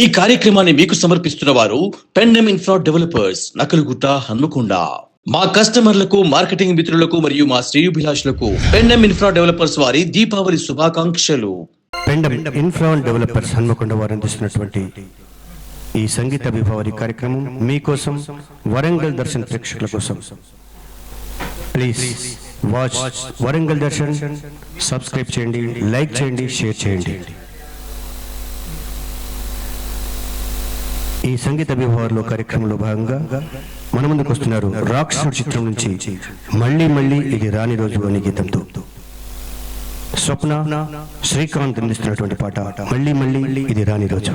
ఈ కార్యక్రమాన్ని మీకు సమర్పిస్తున్న వారు పెన్నెమ్ ఇన్ఫ్రా డెవలపర్స్, నకలుగుట్ట, హన్మకొండ. మా కస్టమర్లకు, మార్కెటింగ్ మిత్రులకు మరియు మా శ్రేయోభిలాషులకు పెన్నెమ్ ఇన్ఫ్రా డెవలపర్స్ వారి దీపావళి శుభాకాంక్షలు. పెన్నెమ్ ఇన్ఫ్రా డెవలపర్స్ హన్మకొండ వారు అందిస్తున్నటువంటి ఈ సంగీత దీపావళి కార్యక్రమం మీకోసం, వరంగల్ దర్శన్ ప్రేక్షకుల కోసం. Please watch Warangal Darshan. Subscribe చేయండి, లైక్ చేయండి, షేర్ చేయండి. ఈ సంగీత విభాగంలో కార్యక్రమంలో భాగంగా మన ముందుకు వస్తున్నారు రాక్షసుడు చిత్రం నుంచి మళ్ళీ మళ్ళీ ఇది రాని రోజు అనే గీతంతో స్వప్న, శ్రీకాంత్ అందిస్తున్నటువంటి పాట మళ్ళీ మళ్ళీ ఇది రాని రోజు.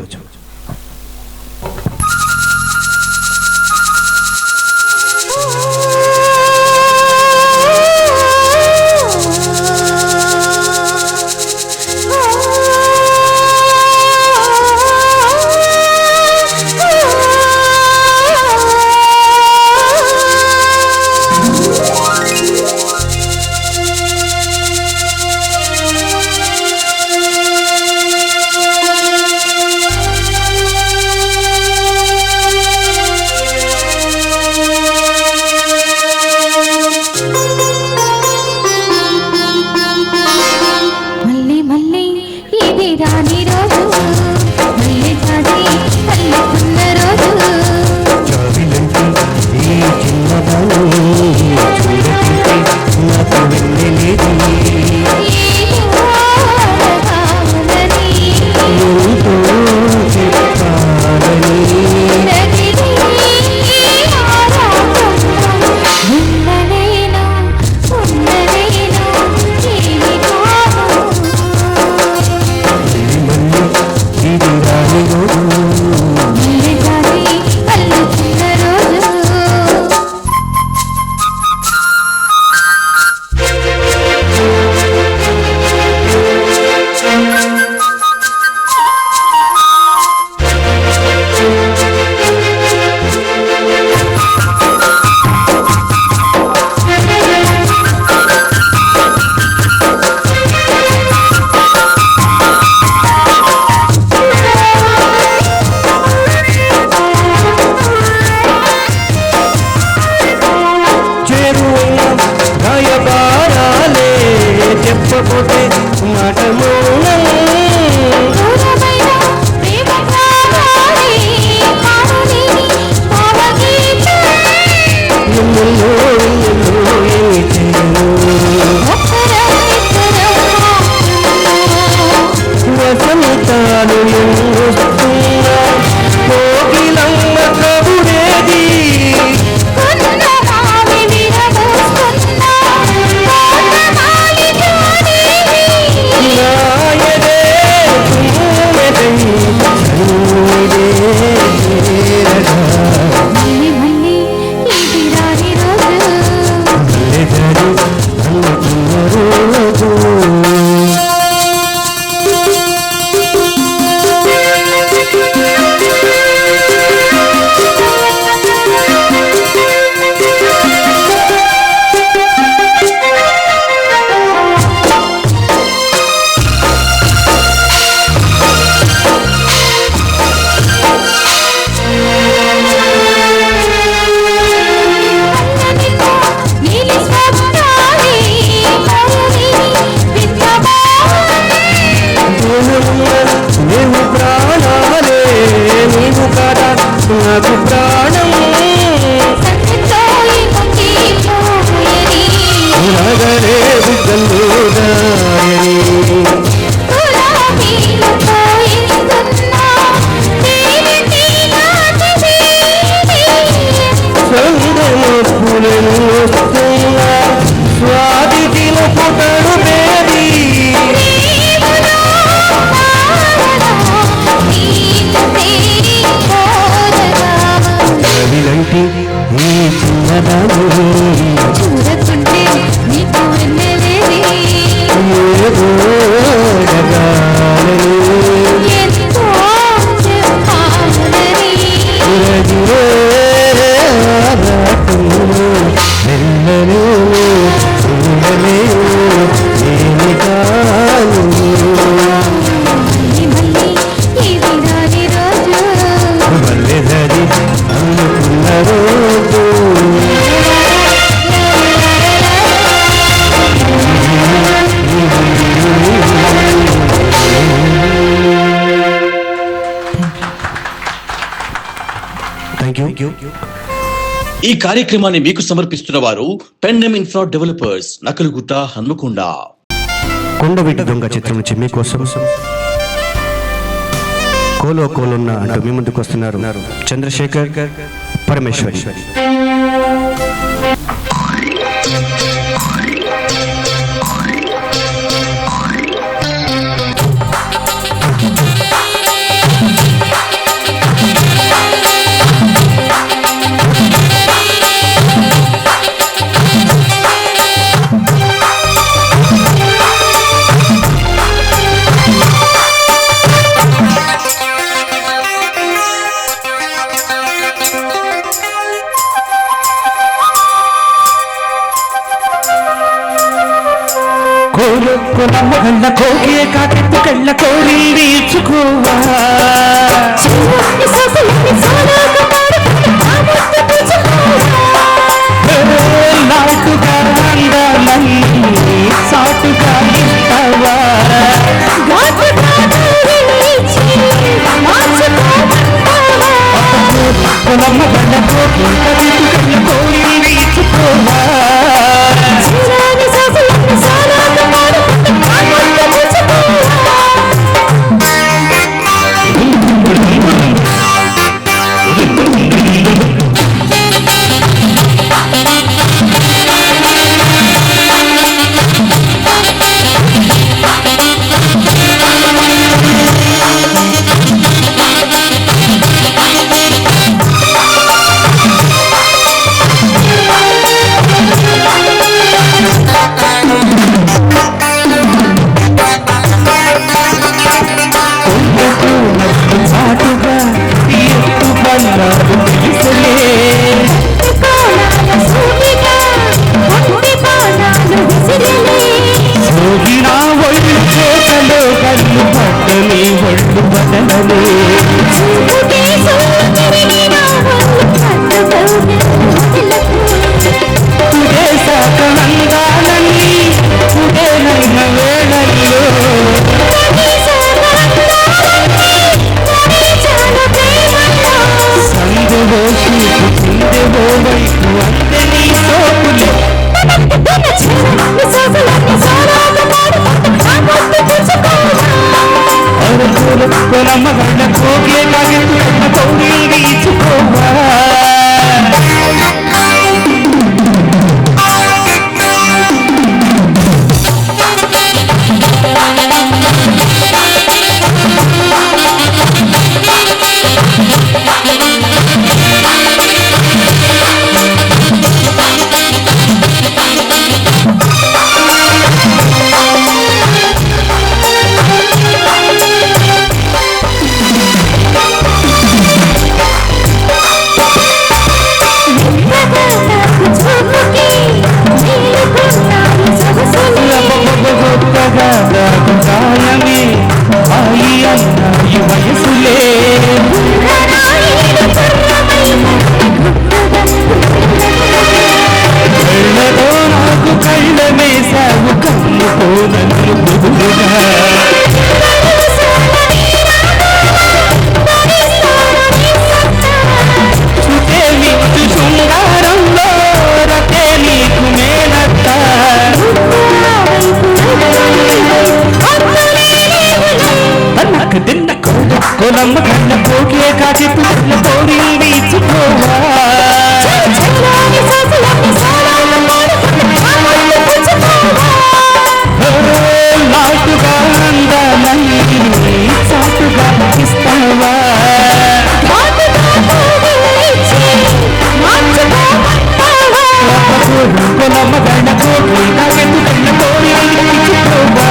ఈ కార్యక్రమాన్ని మీకు సమర్పిస్తున్న వారు పెన్ఎం ఇన్ఫ్రా డెవలపర్స్, నకలుగుట్ట, హన్మకొండ. కొండవీటి దొంగ చిత్రం నుంచి మీకోసం కోలో కోలున్న అంటూ మీ ముందుకు వస్తున్నారు చంద్రశేఖర్, పరమేశ్వరి. కొలమ్మగల్ల కోకే కాకెత్తు కళ్ళ కోరి వీచుకోవా నాటుగా అందాలన్నీ సాటుగా ఇస్తావా కొలమ్మగల్ల కోకే కాకెత్తు కళ్ళ కోరి వీచుకోవా కొలమ్మగల్ల కోకే కాకెత్తు కళ్ళ కోరి వీచుకోవా కొలమ్మగల్ల కోకే కాకెత్తు కళ్ళ కోరి వీచుకోవా నాటుగా అందాలన్నీ సాటుగా ఇస్తావా కొలమ్మగల్ల కోకే కాకెత్తు కళ్ళ కోరి వీచుకోవా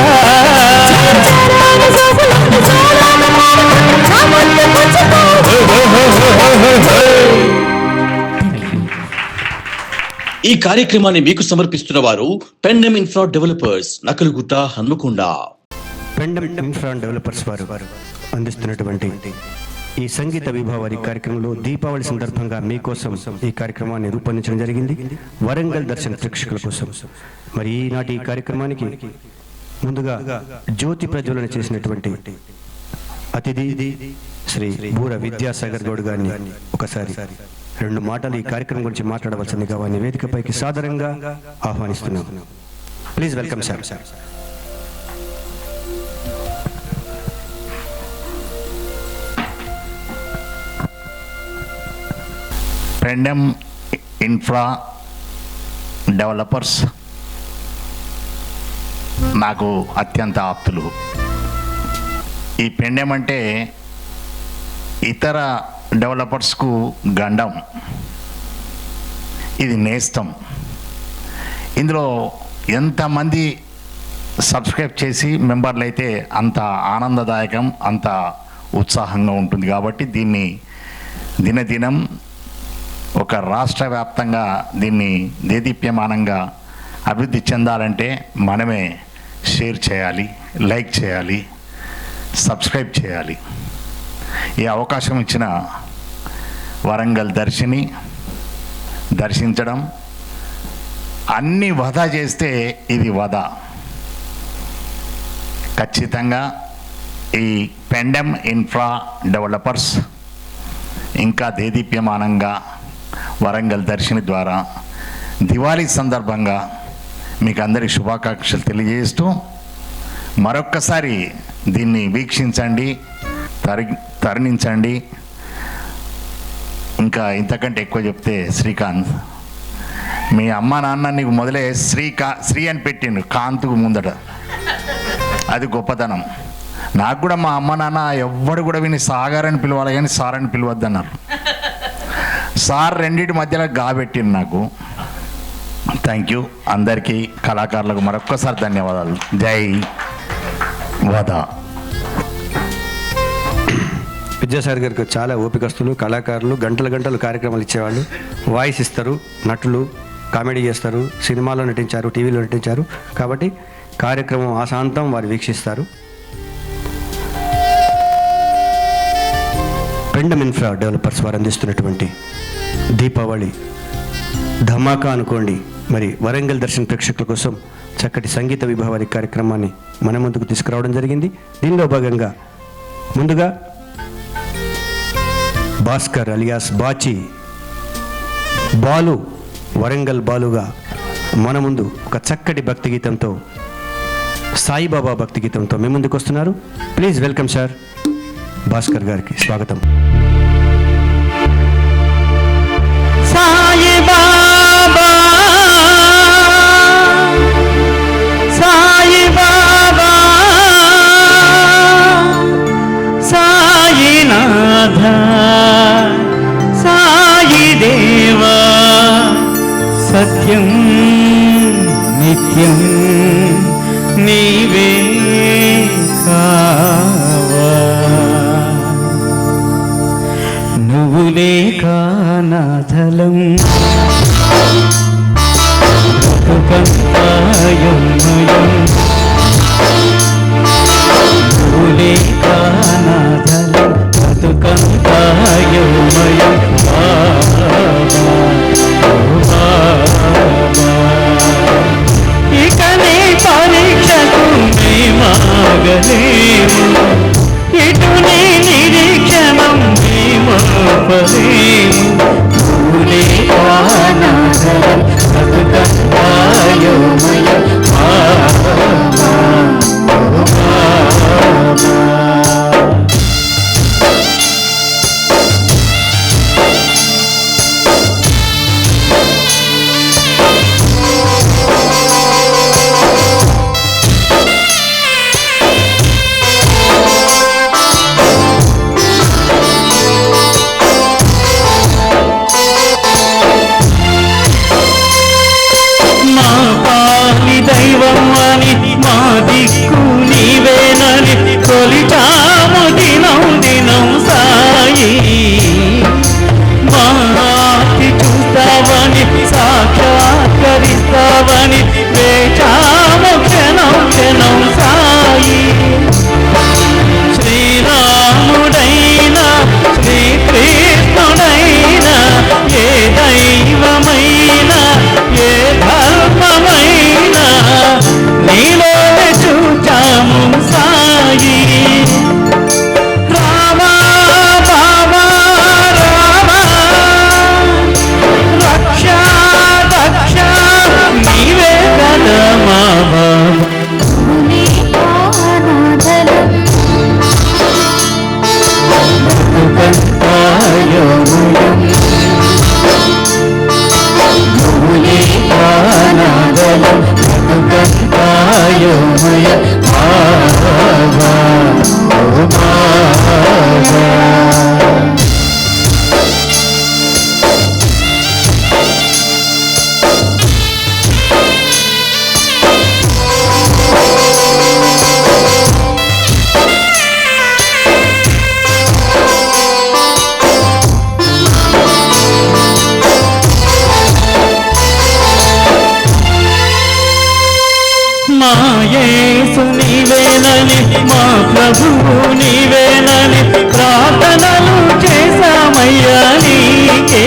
ఈ కార్యక్రమాన్ని మీకు సమర్పిస్తున్న వారు Pendem infra developers, Nakalagutta, Hanamkonda. Pendem infra developers వారు అందిస్తున్నటువంటి ఈ సంగీత విభావారి కార్యక్రమంలో దీపావళి సందర్భంగా మీకోసం ఈ కార్యక్రమాన్ని రూపొందించడం జరిగింది వరంగల్ దర్శన్ ప్రేక్షకుల కోసం. మరి ఈనాటి ఈ కార్యక్రమానికి ముందుగా జ్యోతి ప్రజ్వలన చేసినటువంటి అతిథి శ్రీ బూర విద్యాసాగర్ గౌడ్ గారిని ఒకసారి 2 మాటలు ఈ కార్యక్రమం గురించి మాట్లాడవలసిందిగా వారిని వేదికపైకి సాదరంగా ఆహ్వానిస్తున్నాం. Please welcome sir. Pendem infra developers నాకు అత్యంత ఆప్తులు. ఈ పెండెమ్ అంటే ఇతర డెవలపర్స్కు గండం, ఇది నేస్తం. ఇందులో ఎంతమంది సబ్స్క్రైబ్ చేసి మెంబర్లు అయితే అంత ఆనందదాయకం, అంత ఉత్సాహంగా ఉంటుంది. కాబట్టి దీన్ని దినదినం ఒక రాష్ట్ర వ్యాప్తంగా దీన్ని దేదీప్యమానంగా అభివృద్ధి చెందాలంటే మనమే షేర్ చేయాలి, లైక్ చేయాలి, సబ్స్క్రైబ్ చేయాలి. ఈ అవకాశం ఇచ్చిన వరంగల్ దర్శిని దర్శించడం, అన్ని వధ చేస్తే ఇది వధ. ఖచ్చితంగా ఈ పెండెమ్ ఇన్ఫ్రా డెవలపర్స్ ఇంకా దేదీప్యమానంగా వరంగల్ దర్శిని ద్వారా దివాళీ సందర్భంగా మీకు అందరి శుభాకాంక్షలు తెలియజేస్తూ మరొక్కసారి దీన్ని వీక్షించండి, తరణించండి. ఇంకా ఇంతకంటే ఎక్కువ చెప్తే శ్రీకాంత్, మీ అమ్మ నాన్న నీకు మొదలే శ్రీ అని పెట్టిండు కాంత్కు ముందట, అది గొప్పతనం. నాకు కూడా మా అమ్మ నాన్న ఎవ్వడు కూడా విని సాగర్ అని పిలవాలి కానీ సార్ అని పిలవద్దన్నారు. సార్ రెండింటి మధ్యలో గాబెట్టింది నాకు. Thank you. అందరికీ కళాకారులకు మరొక్కసారి ధన్యవాదాలు. జై వదా. విద్యాసాగర్ గారికి చాలా ఓపికస్తులు, కళాకారులు, గంటలు గంటలు కార్యక్రమాలు ఇచ్చేవాళ్ళు. వాయిస్ ఇస్తారు, నటులు, కామెడీ చేస్తారు, సినిమాలో నటించారు, టీవీలో నటించారు. కాబట్టి కార్యక్రమం ఆశాంతం వారు వీక్షిస్తారు. పెండెమ్ ఇన్ఫ్రా డెవలపర్స్ వారు అందిస్తున్నటువంటి దీపావళి ధమాకా అనుకోండి మరి వరంగల్ దర్శన్ ప్రేక్షకుల కోసం చక్కటి సంగీత విభావారి కార్యక్రమాన్ని మన ముందుకు తీసుకురావడం జరిగింది. దీనిలో భాగంగా ముందుగా భాస్కర్ అలియాస్ బాచి బాలు, వరంగల్ బాలుగా మన ముందు ఒక చక్కటి భక్తి గీతంతో, సాయిబాబా భక్తి గీతంతో మీ ముందుకు వస్తున్నారు. Please welcome sir. భాస్కర్ గారికి స్వాగతం. సాయిబాబా సాయిబాబా సాయినాథ సాయిదేవా సత్యం నిత్యం నీవే కావా, నువ్వులే కానాథలం బతుకంతాయమయం, నువ్వులే కానాథలం బతుకంతాయమయం ఇకనే పరీక్షకు మేమాగలేము, ఇటు నీ నిరీక్షణం మేమోపలేము, నువ్వులే కానాథలం బతుకంతాయమయం మయ బాబా ఓ బాబా. మా యేసు నీవేనని మా ప్రభువు నీవేనని ప్రార్థనలు చేశామయ్యా నీకే.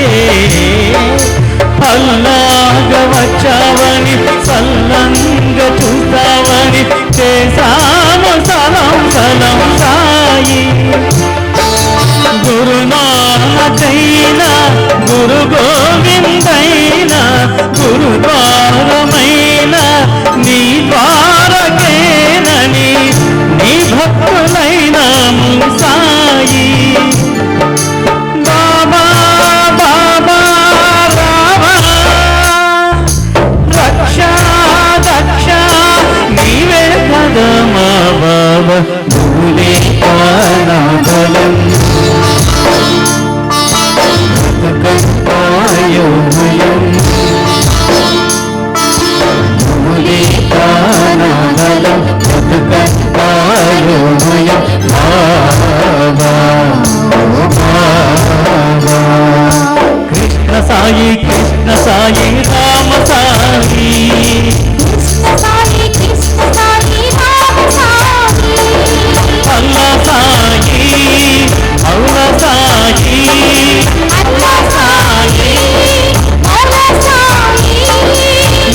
అల్లాగా వచ్చావని సల్లంగా చూస్తావని చేశాము సలం సలం సాయి. గురునాథైనా గురు గోవిందైనా గురుద్వారమైన నీ ద్వారకేనని నీ భక్తులైన సాయి. బాబా బాబా రావా రక్ష దక్ష నీవే కదా మా బాబా భూలే కానాబలం పాయోమయం భూలే కానాబలం పాయోమయం బాబా ఓ బాబా. కృష్ణ సాయి కృష్ణ సాయి రామ సాయి అల్లా సాయి అల్లా సాయి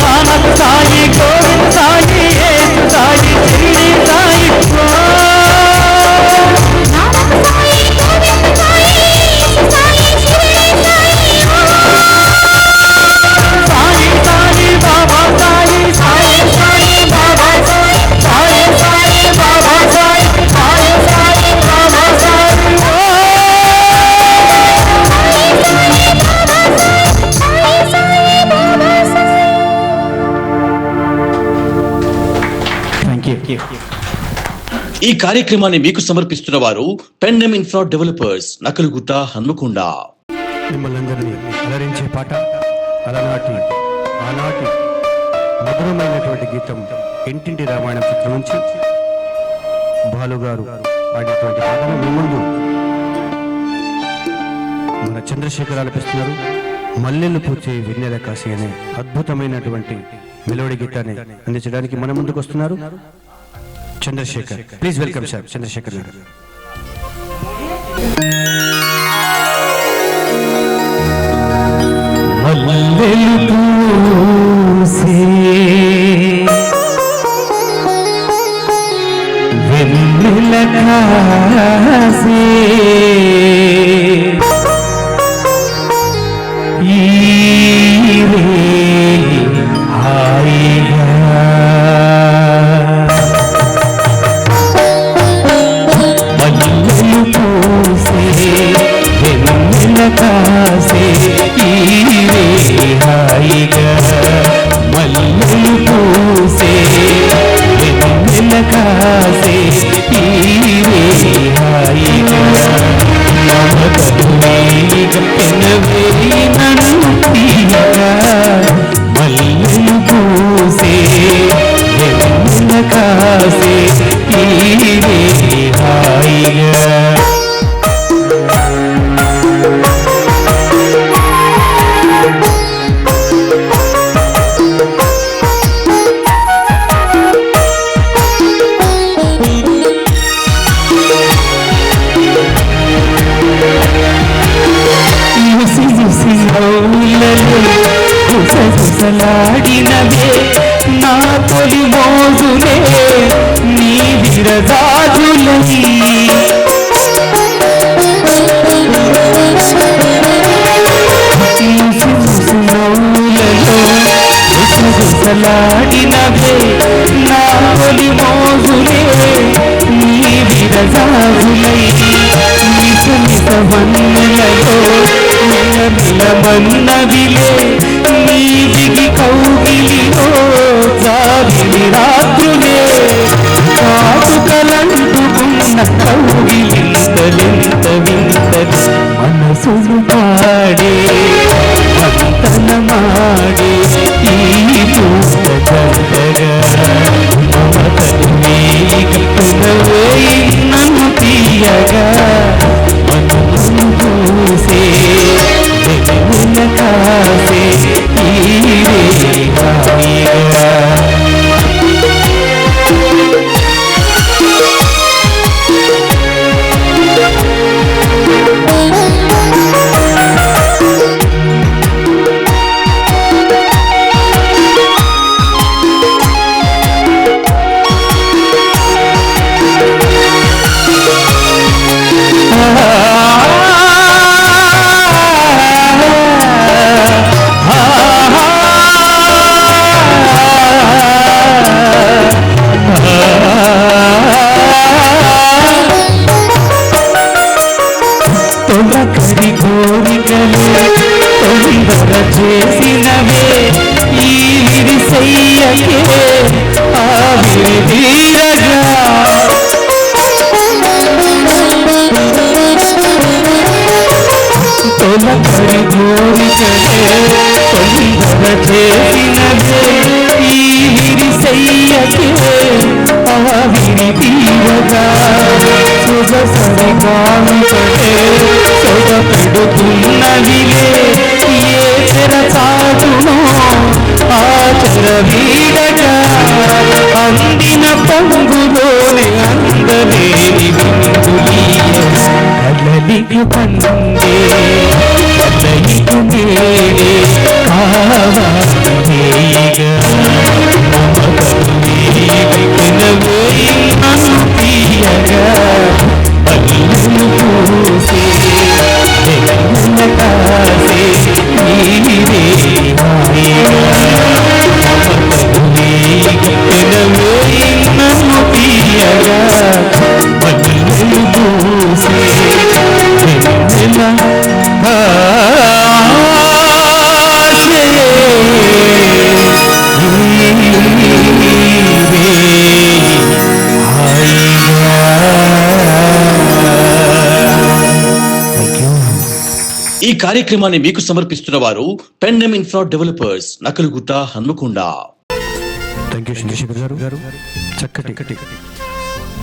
నానక్ సాయి గోవింద్ సాయి యేసు సాయి షిరిడి సాయి సాయి సాయి బాబా సాయి సాయి సాయి బాబా సాయి సాయి సాయి బాబా సాయి సాయి సాయి బాబా సాయి. Thank you. ఈ కార్యక్రమాన్ని మీకు సమర్పిస్తున్న వారు పెన్ఎం ఇన్ఫ్రా డెవలపర్స్, నకలుగుట్ట, హన్మకొండ. మిమ్మల్ని అందరినీ అలరించే పాట అలనాటి ఆనాటి మధురమైనటువంటి గీతం ఇంటింటి రామాయణం చిత్రం నుంచి బాలుగారు పాడినటువంటి పాటను మీ ముందు మన చంద్రశేఖర్ ఆలపిస్తున్నారు. మల్లెలు పూచే వెన్నెల కాశీ అనే అద్భుతమైనటువంటి మెలోడీ గీతాన్ని అందించడానికి మన ముందుకు వస్తున్నారు Chandrashekar. Please welcome sir Chandrashekar garu. మల్లెలు పూసే వెన్నెల కాసే ఈ రే హాయిగా మల్లెలు పూసే వెన్నెల కాసే ఈ రే హాయిగా మల్లెలు పూసే వెన్నెల కాసే ఈ రే హాయిగా మమతలువేగ పెనవేయి నన్ను తీయగా మల్లెలు పూసే వెన్నెల కాసే ఈ రే హాయిగా. గుసగుసలాడినవే నా తొలి మోజులే నీ విరదాజులై ముసిముసినౌలలో గుసగుసలాడినవే నా తొలి మోజులే నీ విరదాజులై మిస మిస వన్నెలలో నిలమన్నవిలే నీ దిగి కౌగిలిలో జాబిలి రాత్రులే తొలకరి కోరికలే తొందర చేసినదే ఈ విరిసెయ్యకే ఆవిరి తీరగా సొగసరి కానుకలే సొగ పెడుతున్నవిలే ఏ తెర చాటునో ఆ చెర వీడగా అందిన పొంగులోని అందలేని కదలికి పండే కదలికి మేడే కావాలిగా నన్ను తీయగా పల్లులు పూసే వెన్నెల కాసే నీవే నన్ను తీయగా పల్లులు పూసే వెన్నెల ఈ కార్యక్రమాన్ని మీకు సమర్పిస్తున్న వారు Pendem infra developers Nakalagutta Hanamkonda. Thank you Chandrasekhar garu, చక్కటి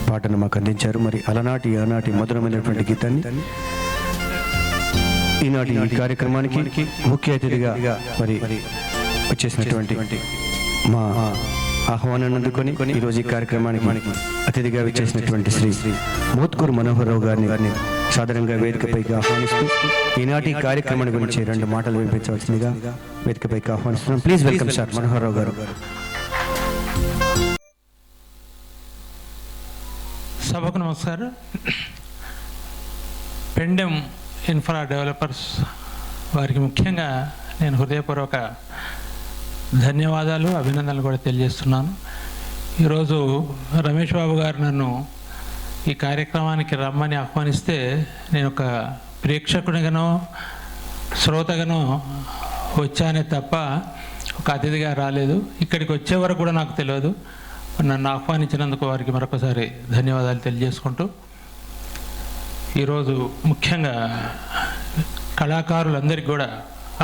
పాటను మాకు అందించారు. మరి అలనాటి ఆనాటి మధురమైనటువంటి గీతాన్ని ఈనాటి ఈ కార్యక్రమానికి ముఖ్య అతిథిగా మరి వచ్చేసినటువంటి మా ఆహ్వానాన్ని అందుకొని ఈరోజు ఈ కార్యక్రమానికి అతిథిగా వచ్చేసినటువంటి శ్రీ మోత్కూరు మనోహర్ రావు గారిని సాధారణంగా వేదికపైకి ఆహ్వానిస్తూ ఈనాటి కార్యక్రమాన్ని గురించి 2 మాటలు వినిపించవలసిందిగా వేదికపైకి ఆహ్వానిస్తున్నాం. ప్లీజ్ వెల్కమ్ సార్ మనోహర్ రావు గారు. సభకు నమస్కారం. పెండెం ఇన్ఫ్రా డెవలపర్స్ వారికి ముఖ్యంగా నేను హృదయపూర్వక ధన్యవాదాలు, అభినందనలు కూడా తెలియజేస్తున్నాను. ఈరోజు రమేష్ బాబు గారు నన్ను ఈ కార్యక్రమానికి రమ్మని ఆహ్వానిస్తే నేను ఒక ప్రేక్షకునిగానో శ్రోతగానో వచ్చానే తప్ప ఒక అతిథిగా రాలేదు. ఇక్కడికి వచ్చే వరకు కూడా నాకు తెలియదు. నన్ను ఆహ్వానించినందుకు వారికి మరొకసారి ధన్యవాదాలు తెలియజేసుకుంటూ, ఈరోజు ముఖ్యంగా కళాకారులందరికీ కూడా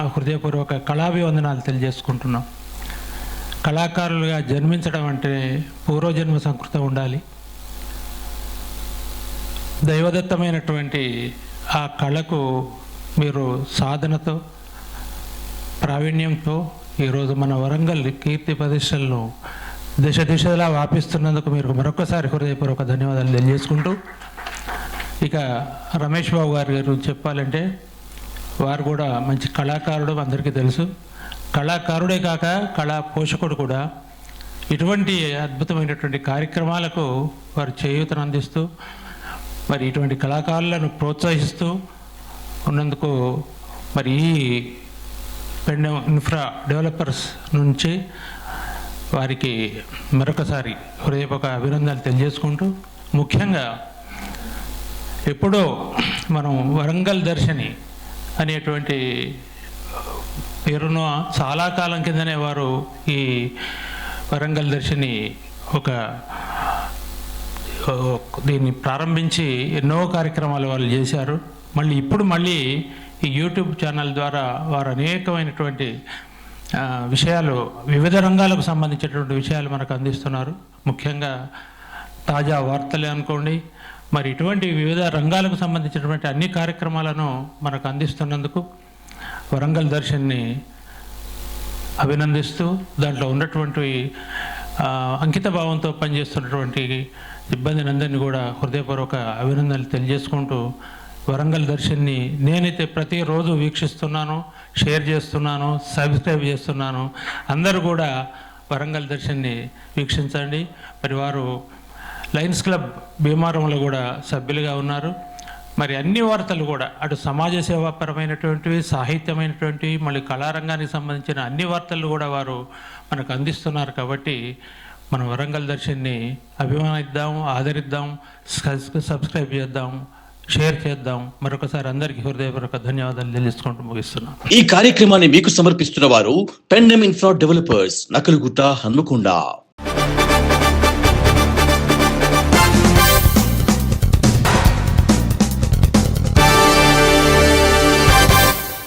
ఆ హృదయపూర్వక కళాభివందనాలు తెలియజేసుకుంటున్నాం. కళాకారులుగా జన్మించడం అంటే పూర్వజన్మ సంస్కృతం ఉండాలి. దైవదత్తమైనటువంటి ఆ కళకు మీరు సాధనతో ప్రావీణ్యంతో ఈరోజు మన వరంగల్ కీర్తి ప్రతిష్టలను దిశ దిశలా వ్యాపిస్తున్నందుకు మీరు మరొకసారి హృదయపూర్వక ధన్యవాదాలు తెలియజేసుకుంటూ, ఇక రమేష్ బాబు గారి గురించి చెప్పాలంటే వారు కూడా మంచి కళాకారుడు, అందరికీ తెలుసు. కళాకారుడే కాక కళా పోషకుడు కూడా. ఇటువంటి అద్భుతమైనటువంటి కార్యక్రమాలకు వారు చేయూతను అందిస్తూ మరి ఇటువంటి కళాకారులను ప్రోత్సహిస్తూ ఉన్నందుకు మరి ఈ పెండెం ఇన్ఫ్రా డెవలపర్స్ నుంచి వారికి మరొకసారి హృదయపూర్వక అభినందనలు తెలియజేసుకుంటూ, ముఖ్యంగా ఎప్పుడో మనం వరంగల్ దర్శిని అనేటువంటి పేరును చాలా కాలం కిందనే వారు ఈ వరంగల్ దర్శిని దీన్ని ప్రారంభించి ఎన్నో కార్యక్రమాలు వాళ్ళు చేశారు. మళ్ళీ ఈ యూట్యూబ్ ఛానల్ ద్వారా వారు అనేకమైనటువంటి విషయాలు, వివిధ రంగాలకు సంబంధించినటువంటి విషయాలు మనకు అందిస్తున్నారు. ముఖ్యంగా తాజా వార్తలే అనుకోండి, మరి ఇటువంటి వివిధ రంగాలకు సంబంధించినటువంటి అన్ని కార్యక్రమాలను మనకు అందిస్తున్నందుకు వరంగల్ దర్శన్ని అభినందిస్తూ, దాంట్లో ఉన్నటువంటి అంకిత భావంతో పనిచేస్తున్నటువంటి సిబ్బందిని అందరినీ కూడా హృదయపూర్వక అభినందనలు తెలియజేసుకుంటూ, వరంగల్ దర్శన్ని నేనైతే ప్రతిరోజు వీక్షిస్తున్నాను, షేర్ చేస్తున్నాను, సబ్స్క్రైబ్ చేస్తున్నాను. అందరూ కూడా వరంగల్ దర్శన్ని వీక్షించండి. మరి వారు లయన్స్ క్లబ్ భీమారంలో కూడా సభ్యులుగా ఉన్నారు. మరి అన్ని వార్తలు కూడా అటు సమాజ సేవాపరమైనటువంటివి, సాహిత్యమైనటువంటివి, మళ్ళీ కళారంగానికి సంబంధించిన అన్ని వార్తలు కూడా వారు మనకు అందిస్తున్నారు. కాబట్టి మనం వరంగల్ దర్శన్ని అభిమానిద్దాం, ఆదరిద్దాం, సబ్స్క్రైబ్ చేద్దాం, షేర్ చేద్దాం. మరొకసారి అందరికీ హృదయపూర్వక ధన్యవాదాలు తెలుసుకుంటూ ముగిస్తున్నాం. ఈ కార్యక్రమాన్ని మీకు సమర్పిస్తున్న వారు పెన్ఎం ఇన్ఫ్రా డెవలపర్స్ నకలుగుట్ట హన్మకొండ.